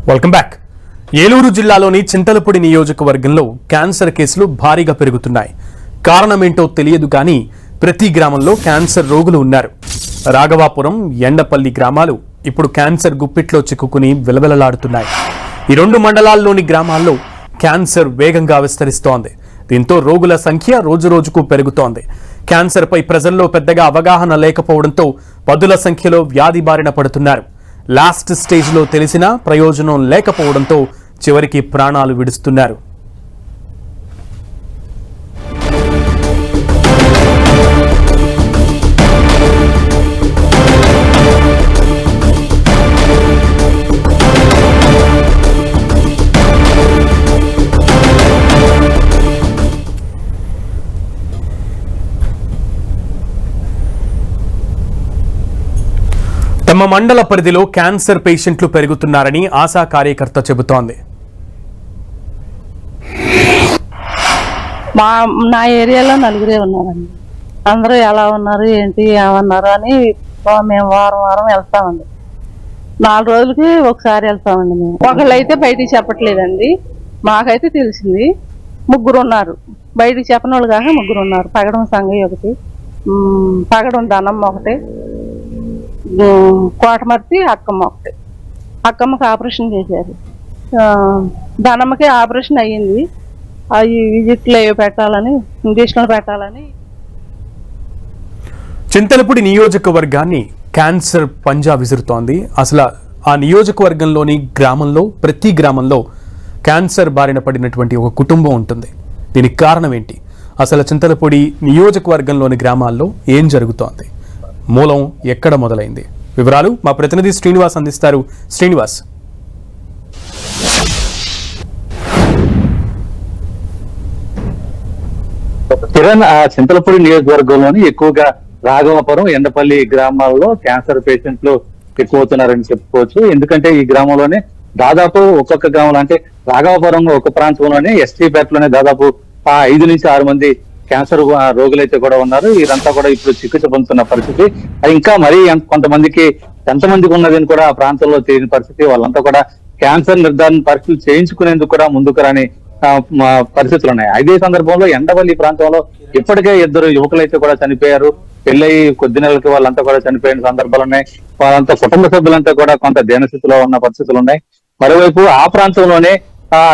Welcome back. Eluru జిల్లాలోని చింతలపూడి నియోజకవర్గంలో cancer కేసులు భారీగా పెరుగుతున్నాయి. కారణమేంటో తెలియదు కానీ ప్రతి గ్రామంలో క్యాన్సర్ రోగులు ఉన్నారు. రాఘవాపురం, ఎండపల్లి గ్రామాలు ఇప్పుడు క్యాన్సర్ గుప్పిట్లో చిక్కుకుని విలవిలలాడుతున్నాయి. ఈ రెండు మండలాల్లోని గ్రామాల్లో క్యాన్సర్ వేగంగా విస్తరిస్తోంది. దీంతో రోగుల సంఖ్య రోజురోజుకు పెరుగుతోంది. క్యాన్సర్పై ప్రజల్లో పెద్దగా అవగాహన లేకపోవడంతో పదుల సంఖ్యలో వ్యాధి బారిన పడుతున్నారు. లాస్ట్ స్టేజ్లో తెలిసినా ప్రయోజనం లేకపోవడంతో చివరికి ప్రాణాలు విడుస్తున్నారు. తమ మండల పరిధిలో క్యాన్సర్ పేషెంట్లు పెరుగుతున్నారని ఆశా కార్యకర్త చెబుతోంది. నా ఏరియాలో నలుగురే ఉన్నారండి. అందరూ ఎలా ఉన్నారు ఏంటి ఏమన్నారు అని మేము వారం వారం వెళ్తామండి. 4 రోజులకి ఒకసారి వెళ్తామండి. మేము ఒకళ్ళైతే బయటికి చెప్పట్లేదండి. మాకైతే తెలిసింది 3 ఉన్నారు. బయటికి చెప్పని వాళ్ళు కాక 3 ఉన్నారు. పగడం సంగయ్య ఒకటి, పగడం ధనమ్మ ఒకటి, కోటమర్తి అక్కమ్మ ఒకటి. అక్కమ్మకి ఆపరేషన్ చేశారు. ధనమ్మకి ఆపరేషన్ అయ్యింది. అవి విజిట్లు పెట్టాలని, ఇంజక్షన్లు పెట్టాలని. చింతలపూడి నియోజకవర్గాన్ని క్యాన్సర్ పంజా విసురుతోంది. అసలు ఆ నియోజకవర్గంలోని గ్రామంలో ప్రతి గ్రామంలో క్యాన్సర్ బారిన పడినటువంటి ఒక కుటుంబం ఉంటుంది. దీనికి కారణం ఏంటి? అసలు చింతలపూడి నియోజకవర్గంలోని గ్రామాల్లో ఏం జరుగుతోంది? మూలం ఎక్కడ మొదలైంది? వివరాలు మా ప్రతినిధి శ్రీనివాస్ అందిస్తారు. శ్రీనివాస్. కిరణ్, చింతలపూడి నియోజకవర్గంలోని ఎక్కువగా రాఘవాపురం, ఎండపల్లి గ్రామాల్లో క్యాన్సర్ పేషెంట్లు ఎక్కువ అవుతున్నారని చెప్పుకోవచ్చు. ఎందుకంటే ఈ గ్రామంలోనే దాదాపు ఒక్కొక్క గ్రామంలో, అంటే రాఘవాపురం ఒక ప్రాంతంలోనే ఎస్టీపేటలోనే దాదాపు 5 నుంచి 6 మంది క్యాన్సర్ రోగులైతే కూడా ఉన్నారు. వీరంతా కూడా ఇప్పుడు చికిత్స పొందుతున్న పరిస్థితి. ఇంకా మరీ కొంతమందికి ఎంతమందికి ఉన్నదని కూడా ఆ ప్రాంతంలో తెలియని పరిస్థితి. వాళ్ళంతా కూడా క్యాన్సర్ నిర్ధారణ పరీక్షలు చేయించుకునేందుకు కూడా ముందుకు రాని పరిస్థితులు ఉన్నాయి. అదే సందర్భంలో ఎండవల్లి ప్రాంతంలో ఇప్పటికే 2 యువకులైతే కూడా చనిపోయారు. పెళ్ళయి కొద్ది నెలలకి వాళ్ళంతా కూడా చనిపోయిన సందర్భాలు ఉన్నాయి. వాళ్ళంతా కుటుంబ సభ్యులంతా కూడా కొంత దీనస్థితిలో ఉన్న పరిస్థితులు ఉన్నాయి. మరోవైపు ఆ ప్రాంతంలోనే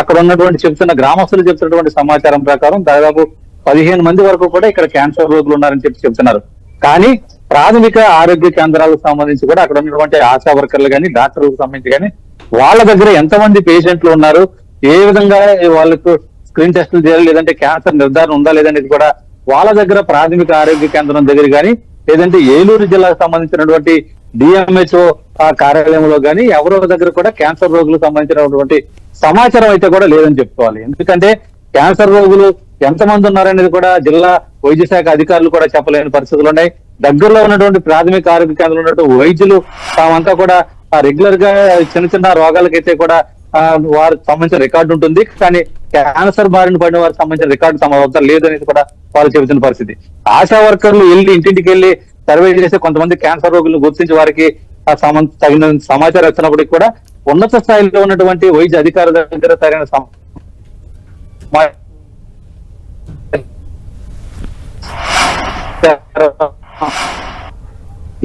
అక్కడ ఉన్నటువంటి గ్రామస్తులు చెప్తున్నటువంటి సమాచారం ప్రకారం దాదాపు 15 మంది వరకు కూడా ఇక్కడ క్యాన్సర్ రోగులు ఉన్నారని చెప్తున్నారు. కానీ ప్రాథమిక ఆరోగ్య కేంద్రాలకు సంబంధించి కూడా అక్కడ ఉన్నటువంటి ఆశా వర్కర్లు కానీ, డాక్టర్లకు సంబంధించి కానీ వాళ్ళ దగ్గర ఎంతమంది పేషెంట్లు ఉన్నారు, ఏ విధంగా వాళ్ళకు స్క్రీన్ టెస్టులు చేయాలి, లేదంటే క్యాన్సర్ నిర్ధారణ ఉందా లేదనేది కూడా వాళ్ళ దగ్గర ప్రాథమిక ఆరోగ్య కేంద్రం దగ్గర కానీ, లేదంటే ఏలూరు జిల్లాకు సంబంధించినటువంటి డిఎంహెచ్ఓ కార్యాలయంలో కానీ ఎవరో దగ్గర కూడా క్యాన్సర్ రోగులకు సంబంధించినటువంటి సమాచారం అయితే కూడా లేదని చెప్పుకోవాలి. ఎందుకంటే క్యాన్సర్ రోగులు ఎంతమంది ఉన్నారనేది కూడా జిల్లా వైద్య శాఖ అధికారులు కూడా చెప్పలేని పరిస్థితులు ఉన్నాయి. దగ్గరలో ఉన్నటువంటి ప్రాథమిక ఆరోగ్య కేంద్రంలో ఉన్నటువంటి వైద్యులు తామంతా కూడా రెగ్యులర్ గా చిన్న చిన్న రోగాలకైతే కూడా వారికి సంబంధించిన రికార్డు ఉంటుంది. కానీ క్యాన్సర్ బారిన పడిన వారికి సంబంధించిన రికార్డు తమ వద్ద లేదనేది కూడా వాళ్ళు చెబుతున్న పరిస్థితి. ఆశా వర్కర్లు ఇంటింటికి వెళ్ళి సర్వే చేసి కొంతమంది క్యాన్సర్ రోగులను గుర్తించి వారికి తగిన సమాచారం ఇచ్చినప్పటికీ కూడా ఉన్నత స్థాయిలో ఉన్నటువంటి వైద్య అధికారుల దగ్గర సరైన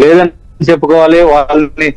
లేదని చెప్పుకోవాలి. వాళ్ళని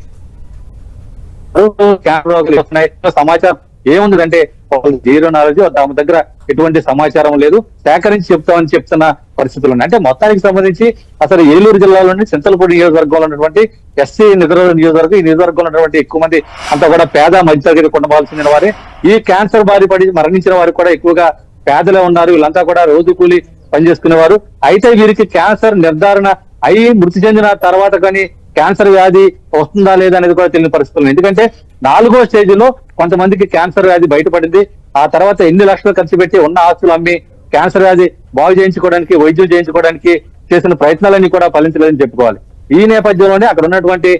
క్యాన్సర్ రోగులు వస్తున్నాయి సమాచారం ఏముందంటే వాళ్ళు జీరో నాలెడ్జ్, తమ దగ్గర ఎటువంటి సమాచారం లేదు, సేకరించి చెప్తామని చెప్తున్న పరిస్థితులు ఉన్నాయి. అంటే మొత్తానికి సంబంధించి అసలు ఏలూరు జిల్లాలోని చింతలపూడి నియోజకవర్గంలో ఉన్నటువంటి ఎస్సీ నియోజకవర్గం, ఈ నియోజకవర్గంలో ఉన్నటువంటి ఎక్కువ మంది అంతా కూడా పేద మధ్యతరగతి కుటుంబాలకు చెందిన వారే. ఈ క్యాన్సర్ బారి పడి మరణించిన వారు కూడా ఎక్కువగా పేదలే ఉన్నారు. వీళ్ళంతా కూడా రోజు కూలి పనిచేసుకునేవారు. అయితే వీరికి క్యాన్సర్ నిర్ధారణ అయి మృతి చెందిన తర్వాత కానీ క్యాన్సర్ వ్యాధి వస్తుందా లేదా అనేది కూడా తెలియని పరిస్థితులు. ఎందుకంటే 4వ స్టేజ్లో కొంతమందికి క్యాన్సర్ వ్యాధి బయటపడింది. ఆ తర్వాత ఎన్ని లక్షలు ఖర్చు పెట్టి ఉన్న ఆస్తులు అమ్మి క్యాన్సర్ వ్యాధి బాగు చేయించుకోవడానికి, వైద్యం చేయించుకోవడానికి చేసిన ప్రయత్నాలన్నీ కూడా ఫలించలేదని చెప్పుకోవాలి. ఈ నేపథ్యంలోనే అక్కడ ఉన్నటువంటి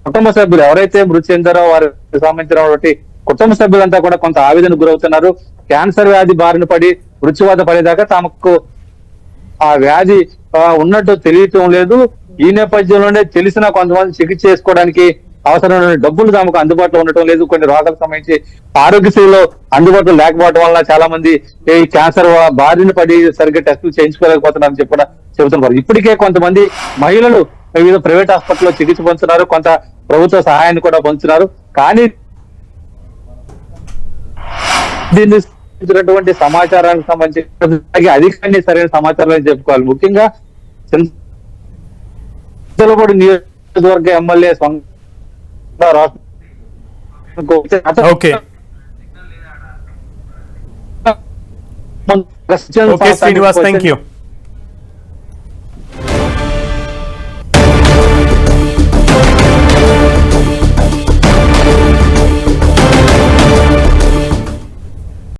కుటుంబ సభ్యులు ఎవరైతే మృతి చెందారో వారికి సంబంధించినటువంటి కుటుంబ సభ్యులంతా కూడా కొంత ఆవేదనకు గురవుతున్నారు. క్యాన్సర్ వ్యాధి బారిన పడి మృత్యువాత పడేదాకా తమకు ఆ వ్యాధి ఉన్నట్టు తెలియటం లేదు. ఈ నేపథ్యంలోనే తెలిసిన కొంతమంది చికిత్స చేసుకోవడానికి అవసరమైన డబ్బులు తమకు అందుబాటులో ఉండటం లేదు. కొన్ని రోగాలకు సంబంధించి ఆరోగ్యశ్రీలో అందుబాటులో లేకపోవడం వల్ల చాలా మంది ఈ క్యాన్సర్ బారిన పడి సరిగ్గా టెస్టులు చేయించుకోలేకపోతున్నారని చెబుతున్నారు. ఇప్పటికే కొంతమంది మహిళలు వివిధ ప్రైవేట్ హాస్పిటల్లో చికిత్స పొందుతున్నారు, కొంత ప్రభుత్వ సహాయాన్ని కూడా పొందుతున్నారు. కానీ దీన్ని సంబంధించినటువంటి సమాచారానికి సంబంధించి అధికారిని సరైన సమాచారం చెప్పుకోవాలి. ముఖ్యంగా చింతలపూడి నియోజకవర్గ MLA okay Srinivas, thank you.